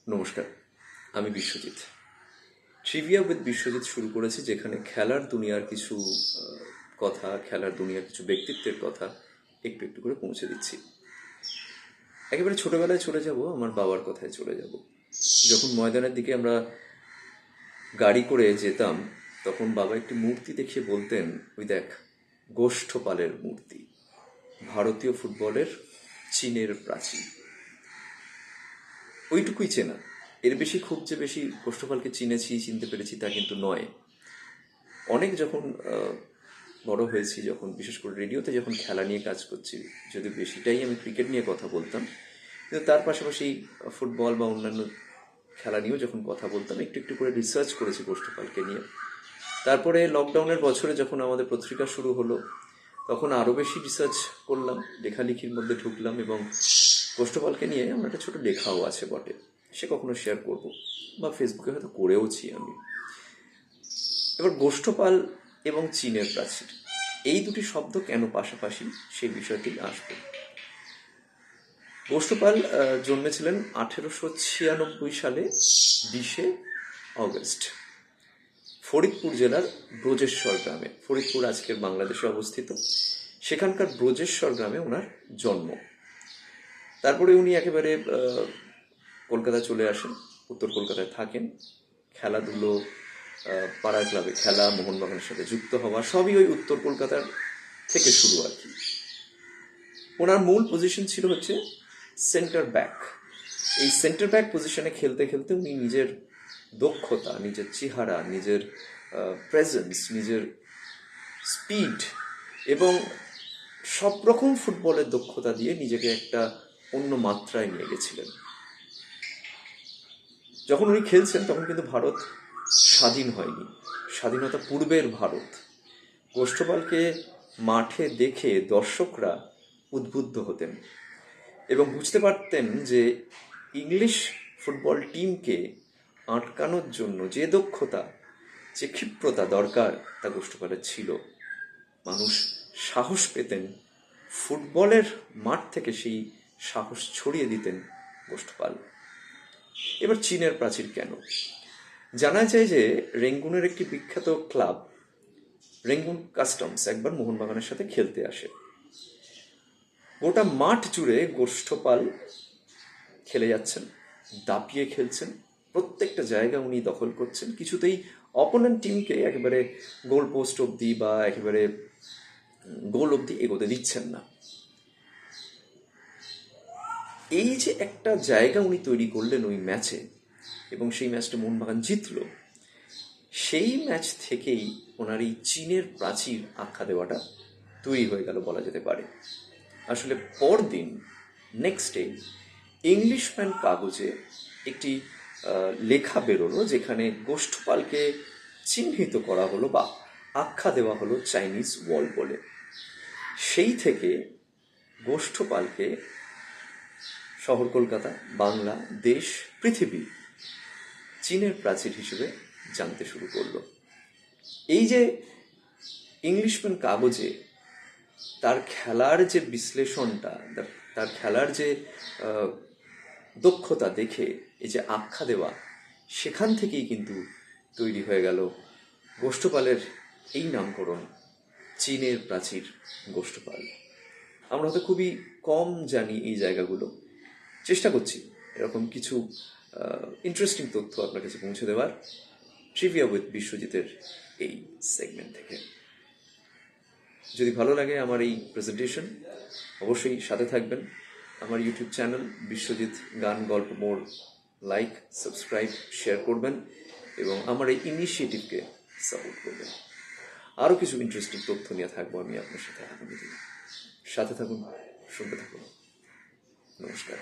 নমস্কার, আমি Biswajit. Trivia with Biswajit শুরু করেছি, যেখানে খেলার দুনিয়ার কিছু কথা, খেলার দুনিয়ার কিছু ব্যক্তিত্বের কথা একটু একটু করে পৌঁছে দিচ্ছি। একেবারে ছোটবেলায় চলে যাব, আমার বাবার কথায় চলে যাব। যখন ময়দানের দিকে আমরা গাড়ি করে যেতাম, তখন বাবা একটি মূর্তি দেখিয়ে বলতেন, ওই দেখ, গোষ্ঠপালের মূর্তি, ভারতীয় ফুটবলের চীনের প্রাচীর। ওইটুকুই চেনা, এর বেশি খুব যে বেশি গোষ্ঠপালকে চিনতে পেরেছি তা কিন্তু নয়। অনেক যখন বড় হয়েছি, যখন বিশেষ করে রেডিওতে যখন খেলা নিয়ে কাজ করছি, যদি বেশিটাই আমি ক্রিকেট নিয়ে কথা বলতাম, কিন্তু তার পাশাপাশি ফুটবল বা অন্যান্য খেলা নিয়েও যখন কথা বলতাম, একটু একটু করে রিসার্চ করেছি গোষ্ঠপালকে নিয়ে। তারপরে লকডাউনের বছরে যখন আমাদের পত্রিকা শুরু হলো, তখন আরও বেশি রিসার্চ করলাম, লেখালেখির মধ্যে ঢুকলাম, এবং গোষ্ঠপালকে নিয়ে আমার একটা ছোটো লেখাও আছে বটে, সে কখনো শেয়ার করব, বা ফেসবুকে হয়তো করেওছি আমি। এবার গোষ্ঠপাল এবং চীনের প্রাচীর, এই দুটি শব্দ কেন পাশাপাশি, সেই বিষয়টি আসবে। গোষ্ঠপাল জন্মেছিলেন 1896 সালে 20 অগস্ট ফরিদপুর জেলার ব্রজেশ্বর গ্রামে। ফরিদপুর আজকের বাংলাদেশে অবস্থিত, সেখানকার ব্রজেশ্বর গ্রামে ওনার জন্ম। তারপরে উনি একেবারে কলকাতায় চলে আসেন, উত্তর কলকাতায় থাকেন। খেলাধুলো, পাড়া ক্লাবে খেলা, মোহনবাগানের সাথে যুক্ত হওয়া, সবই ওই উত্তর কলকাতার থেকে শুরু আর কি। ওনার মূল পজিশন ছিল হচ্ছে সেন্টার ব্যাক। এই সেন্টার ব্যাক পজিশনে খেলতে খেলতে উনি নিজের দক্ষতা, নিজের চেহারা, নিজের প্রেজেন্স, নিজের স্পিড এবং সব রকম ফুটবলের দক্ষতা দিয়ে নিজেকে একটা অন্য মাত্রায় নিয়ে গেছিলেন। যখন উনি খেলছেন তখন কিন্তু ভারত স্বাধীন হয়নি, স্বাধীনতা পূর্বের ভারত। গোষ্ঠপালকে মাঠে দেখে দর্শকরা উদ্বুদ্ধ হতেন এবং বুঝতে পারতেন যে ইংলিশ ফুটবল টিমকে আটকানোর জন্য যে দক্ষতা, যে ক্ষিপ্রতা দরকার, তা গোষ্ঠপালের ছিল। মানুষ সাহস পেতেন, ফুটবলের মাঠ থেকে সেই সাহস ছড়িয়ে দিতেন গোষ্ঠপাল। এবার চীনের প্রাচীর কেন? জানা যায় যে রেঙ্গুনের একটি বিখ্যাত ক্লাব রেঙ্গুন কাস্টমস একবার মোহনবাগানের সাথে খেলতে আসে। গোটা মাঠ জুড়ে গোষ্ঠপাল খেলে যাচ্ছেন, দাপিয়ে খেলছেন, প্রত্যেকটা জায়গা উনি দখল করছেন, কিছুতেই অপোনেন্ট টিমকে একেবারে গোল পোস্ট অবধি বা একেবারে গোল অবধি এগোতে দিচ্ছেন না। এই যে একটা জায়গা উনি তৈরি করলেন ওই ম্যাচে, এবং সেই ম্যাচটা মোহনবাগান জিতল, সেই ম্যাচ থেকেই ওনার এই চীনের প্রাচীর আখ্যা দেওয়াটা তৈরি হয়ে গেল বলা যেতে পারে। আসলে পরদিন, নেক্সট ডে, ইংলিশম্যান কাগজে একটি লেখা বেরোলো, যেখানে গোষ্ঠপালকে চিহ্নিত করা হলো বা আখ্যা দেওয়া হলো চাইনিজ ওয়াল বলে। সেই থেকে গোষ্ঠপালকে শহর কলকাতা, বাংলা, দেশ, পৃথিবী চীনের প্রাচীর হিসেবে জানতে শুরু করলো। এই যে ইংলিশম্যান কাগজে তার খেলার যে বিশ্লেষণটা, তার খেলার যে দক্ষতা দেখে এই যে আখ্যা দেওয়া, সেখান থেকেই কিন্তু তৈরি হয়ে গেল গোষ্ঠপালের এই নামকরণ, চীনের প্রাচীর গোষ্ঠপাল। আমরা হয়তো খুবই কম জানি এই জায়গাগুলো, চেষ্টা করছি এরকম কিছু ইন্টারেস্টিং তথ্য আপনার কাছে পৌঁছে দেওয়ার ট্রিভিয়া উইথ বিশ্বজিতের এই সেগমেন্ট থেকে। যদি ভালো লাগে আমার এই প্রেজেন্টেশন, অবশ্যই সাথে থাকবেন। আমার ইউটিউব চ্যানেল বিশ্বজিৎ গান গল্প মোড় লাইক, সাবস্ক্রাইব, শেয়ার করবেন এবং আমার এই ইনিশিয়েটিভকে সাপোর্ট করবেন। আরও কিছু ইন্টারেস্টিং তথ্য নিয়ে থাকবো আমি আপনার সাথে আগামী দিনে। সাথে থাকুন, শুনতে থাকুন। নমস্কার।